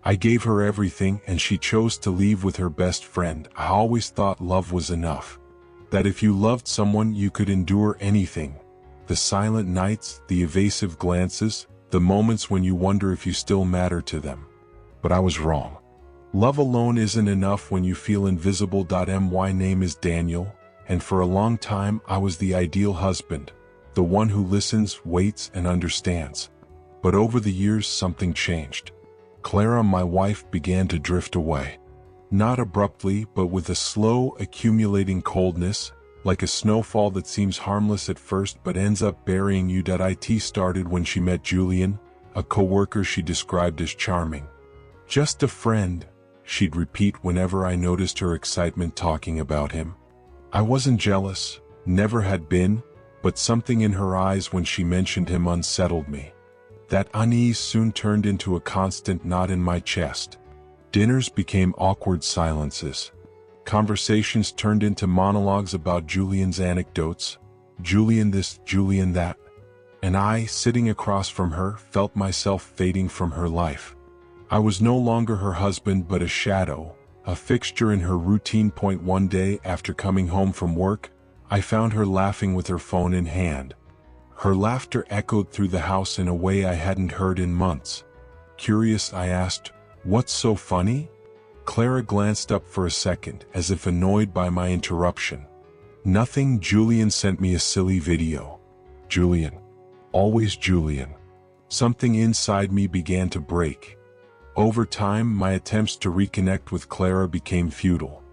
I gave her everything and she chose to leave with her best friend. I always thought love was enough. That if you loved someone you could endure anything. The silent nights, the evasive glances, the moments when you wonder if you still matter to them. But I was wrong. Love alone isn't enough when you feel invisible. My name is Daniel, and for a long time I was the ideal husband, the one who listens, waits, and understands. But over the years something changed. Clara, my wife, began to drift away. Not abruptly, but with a slow, accumulating coldness, like a snowfall that seems harmless at first but ends up burying you. It started when she met Julian, a co-worker she described as charming. Just a friend, she'd repeat whenever I noticed her excitement talking about him. I wasn't jealous, never had been, but something in her eyes when she mentioned him unsettled me. That unease soon turned into a constant knot in my chest. Dinners became awkward silences. Conversations turned into monologues about Julian's anecdotes, Julian this, Julian that, and I, sitting across from her, felt myself fading from her life. I was no longer her husband but a shadow, a fixture in her routine. One day after coming home from work, I found her laughing with her phone in hand. Her laughter echoed through the house in a way I hadn't heard in months. Curious, I asked, "What's so funny?" Clara glanced up for a second, as if annoyed by my interruption. "Nothing, Julian sent me a silly video." Julian. Always Julian. Something inside me began to break. Over time, my attempts to reconnect with Clara became futile.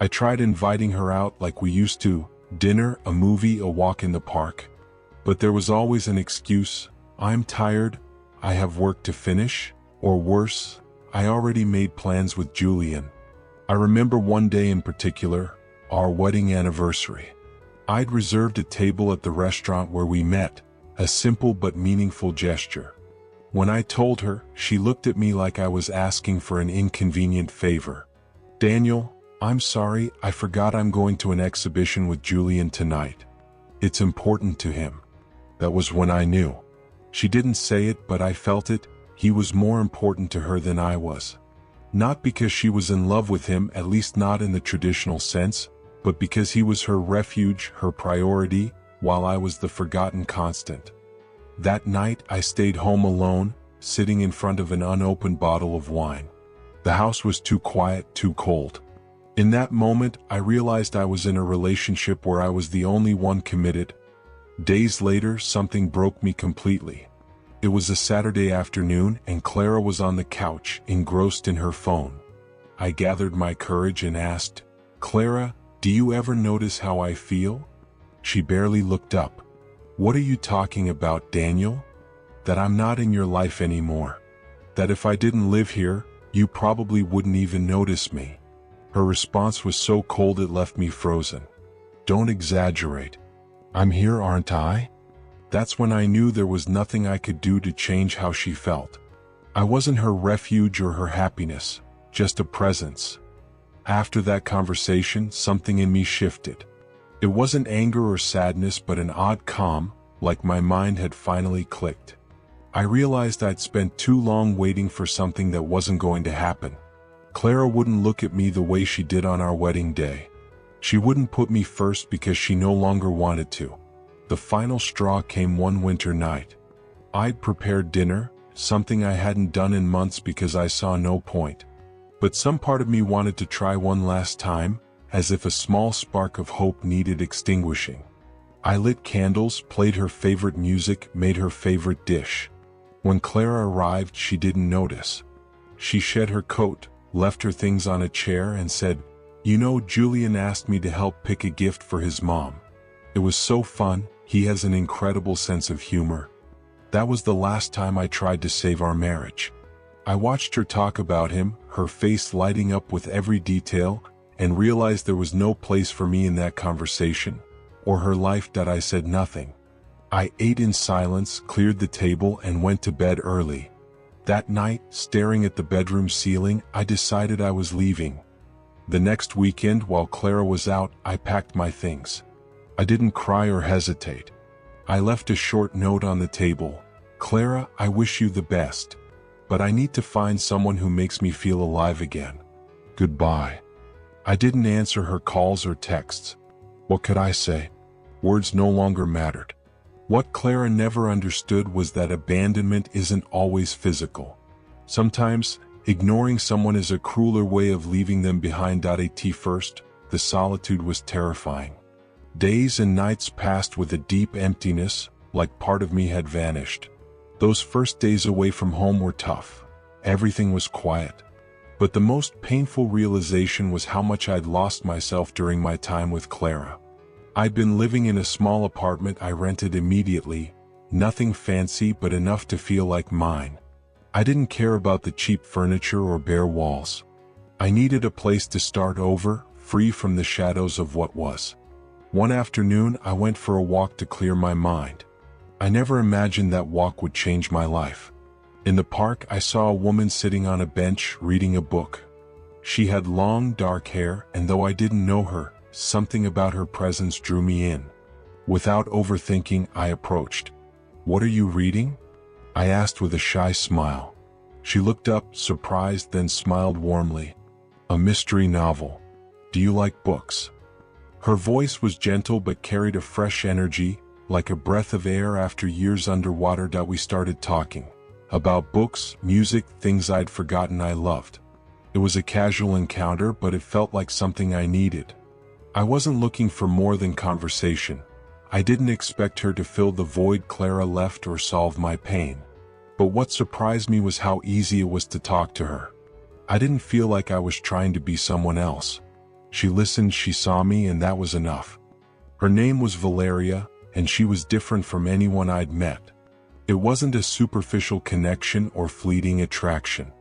I tried inviting her out like we used to, dinner, a movie, a walk in the park. But there was always an excuse: "I'm tired, I have work to finish," or worse, I already made plans with Julian. I remember one day in particular, our wedding anniversary. I'd reserved a table at the restaurant where we met, a simple but meaningful gesture. When I told her, she looked at me like I was asking for an inconvenient favor. "Daniel, I'm sorry, I forgot I'm going to an exhibition with Julian tonight. It's important to him." That was when I knew. She didn't say it, but I felt it. He was more important to her than I was. Not because she was in love with him, at least not in the traditional sense, but because he was her refuge, her priority, while I was the forgotten constant. That night I stayed home alone, sitting in front of an unopened bottle of wine. The house was too quiet, too cold. In that moment, I realized I was in a relationship where I was the only one committed. Days later, something broke me completely. It was a Saturday afternoon, and Clara was on the couch, engrossed in her phone. I gathered my courage and asked, "Clara, do you ever notice how I feel?" She barely looked up. "What are you talking about, Daniel?" "That I'm not in your life anymore. That if I didn't live here, you probably wouldn't even notice me." Her response was so cold it left me frozen. "Don't exaggerate. I'm here, aren't I?" That's when I knew there was nothing I could do to change how she felt. I wasn't her refuge or her happiness, just a presence. After that conversation, something in me shifted. It wasn't anger or sadness, but an odd calm, like my mind had finally clicked. I realized I'd spent too long waiting for something that wasn't going to happen. Clara wouldn't look at me the way she did on our wedding day. She wouldn't put me first because she no longer wanted to. The final straw came one winter night. I'd prepared dinner, something I hadn't done in months because I saw no point. But some part of me wanted to try one last time, as if a small spark of hope needed extinguishing. I lit candles, played her favorite music, made her favorite dish. When Clara arrived, she didn't notice. She shed her coat, left her things on a chair, and said, "You know, Julian asked me to help pick a gift for his mom. It was so fun. He has an incredible sense of humor." That was the last time I tried to save our marriage. I watched her talk about him, her face lighting up with every detail, and realized there was no place for me in that conversation, or her life. That I said nothing. I ate in silence, cleared the table, and went to bed early. That night, staring at the bedroom ceiling, I decided I was leaving. The next weekend, while Clara was out, I packed my things. I didn't cry or hesitate. I left a short note on the table. "Clara, I wish you the best. but I need to find someone who makes me feel alive again. Goodbye." I didn't answer her calls or texts. What could I say? Words no longer mattered. What Clara never understood was that abandonment isn't always physical. Sometimes, ignoring someone is a crueler way of leaving them behind. At first, the solitude was terrifying. Days and nights passed with a deep emptiness, like part of me had vanished. Those first days away from home were tough. Everything was quiet. But the most painful realization was how much I'd lost myself during my time with Clara. I'd been living in a small apartment I rented immediately, nothing fancy but enough to feel like mine. I didn't care about the cheap furniture or bare walls. I needed a place to start over, free from the shadows of what was. One afternoon, I went for a walk to clear my mind. I never imagined that walk would change my life. In the park, I saw a woman sitting on a bench reading a book. She had long, dark hair, and though I didn't know her, something about her presence drew me in. Without overthinking, I approached. "What are you reading?" I asked with a shy smile. She looked up, surprised, then smiled warmly. "A mystery novel. Do you like books?" Her voice was gentle but carried a fresh energy, like a breath of air after years underwater. We started talking. About books, music, things I'd forgotten I loved. It was a casual encounter, but it felt like something I needed. I wasn't looking for more than conversation. I didn't expect her to fill the void Clara left or solve my pain. But what surprised me was how easy it was to talk to her. I didn't feel like I was trying to be someone else. She listened, she saw me, and that was enough. Her name was Valeria, and she was different from anyone I'd met. It wasn't a superficial connection or fleeting attraction.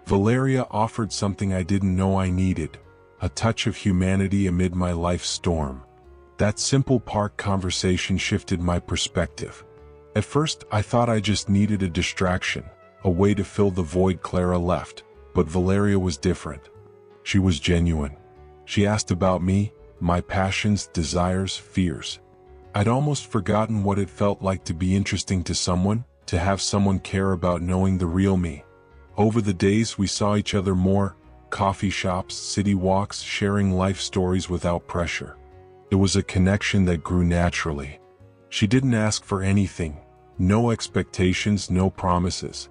Valeria offered something I didn't know I needed, a touch of humanity amid my life's storm. That simple park conversation shifted my perspective. At first, I thought I just needed a distraction, a way to fill the void Clara left, but Valeria was different. She was genuine. She asked about me, my passions, desires, fears. I'd almost forgotten what it felt like to be interesting to someone, to have someone care about knowing the real me. Over the days we saw each other more, coffee shops, city walks, sharing life stories without pressure. It was a connection that grew naturally. She didn't ask for anything, no expectations, no promises.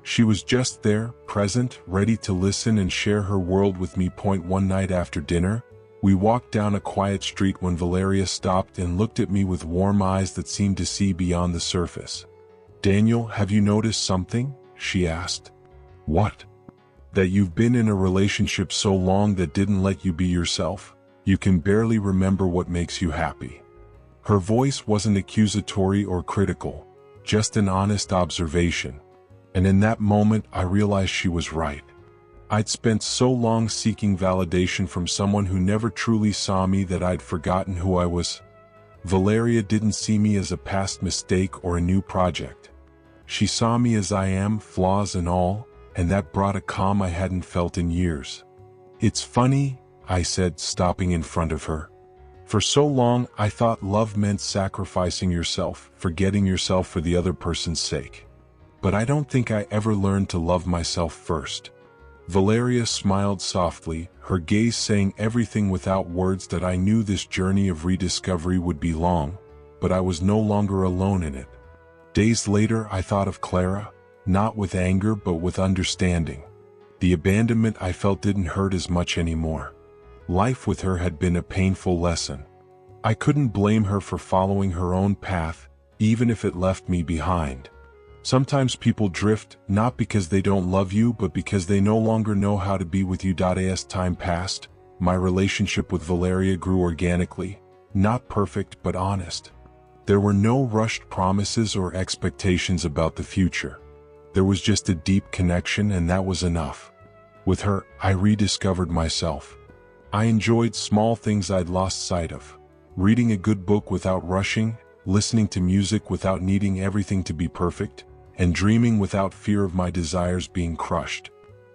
She was just there, present, ready to listen and share her world with me. One night after dinner, we walked down a quiet street when Valeria stopped and looked at me with warm eyes that seemed to see beyond the surface. "Daniel, have you noticed something?" she asked. "What?" "That you've been in a relationship so long that didn't let you be yourself. You can barely remember what makes you happy." Her voice wasn't accusatory or critical, just an honest observation. And in that moment, I realized she was right. I'd spent so long seeking validation from someone who never truly saw me that I'd forgotten who I was. Valeria didn't see me as a past mistake or a new project. She saw me as I am, flaws and all, and that brought a calm I hadn't felt in years. "It's funny," I said, stopping in front of her. "For so long, I thought love meant sacrificing yourself, forgetting yourself for the other person's sake. But I don't think I ever learned to love myself first." Valeria smiled softly, her gaze saying everything without words that I knew this journey of rediscovery would be long, but I was no longer alone in it. Days later, I thought of Clara, not with anger but with understanding. The abandonment I felt didn't hurt as much anymore. Life with her had been a painful lesson. I couldn't blame her for following her own path, even if it left me behind. Sometimes people drift, not because they don't love you but because they no longer know how to be with you. As time passed, my relationship with Valeria grew organically, not perfect but honest. There were no rushed promises or expectations about the future. There was just a deep connection, and that was enough. With her, I rediscovered myself. I enjoyed small things I'd lost sight of. Reading a good book without rushing, listening to music without needing everything to be perfect, and dreaming without fear of my desires being crushed.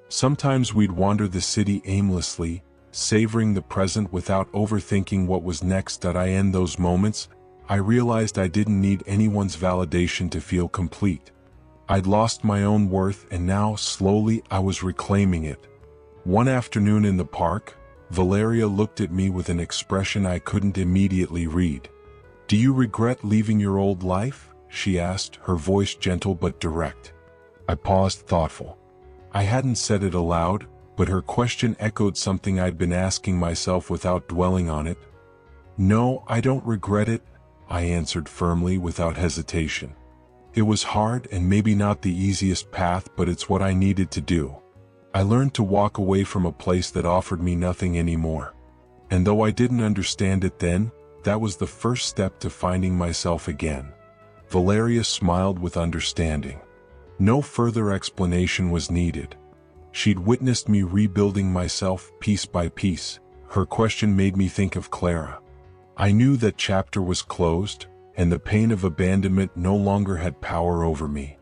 Sometimes we'd wander the city aimlessly, savoring the present without overthinking what was next. In those moments, I realized I didn't need anyone's validation to feel complete. I'd lost my own worth and now, slowly, I was reclaiming it. One afternoon in the park, Valeria looked at me with an expression I couldn't immediately read. "Do you regret leaving your old life?" she asked, her voice gentle but direct. I paused, thoughtful. I hadn't said it aloud, but her question echoed something I'd been asking myself without dwelling on it. "No, I don't regret it," I answered firmly, without hesitation. "It was hard and maybe not the easiest path, but it's what I needed to do. I learned to walk away from a place that offered me nothing anymore. And though I didn't understand it then, that was the first step to finding myself again." Valeria smiled with understanding. No further explanation was needed. She'd witnessed me rebuilding myself piece by piece. Her question made me think of Clara. I knew that chapter was closed, and the pain of abandonment no longer had power over me.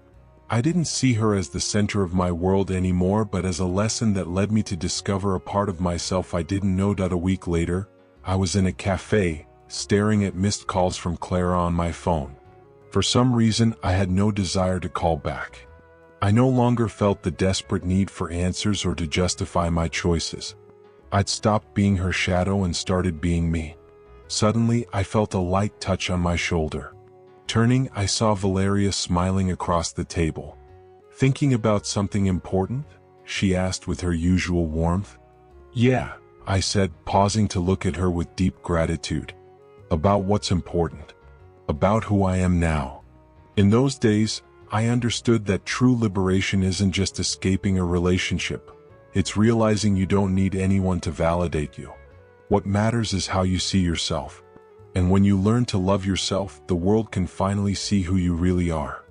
I didn't see her as the center of my world anymore, but as a lesson that led me to discover a part of myself I didn't know. A week later, I was in a cafe, staring at missed calls from Clara on my phone. For some reason, I had no desire to call back. I no longer felt the desperate need for answers or to justify my choices. I'd stopped being her shadow and started being me. Suddenly, I felt a light touch on my shoulder. Turning, I saw Valeria smiling across the table. "Thinking about something important?" she asked with her usual warmth. "Yeah," I said, pausing to look at her with deep gratitude. "About what's important? About who I am now." In those days, I understood that true liberation isn't just escaping a relationship. It's realizing you don't need anyone to validate you. What matters is how you see yourself. And when you learn to love yourself, the world can finally see who you really are.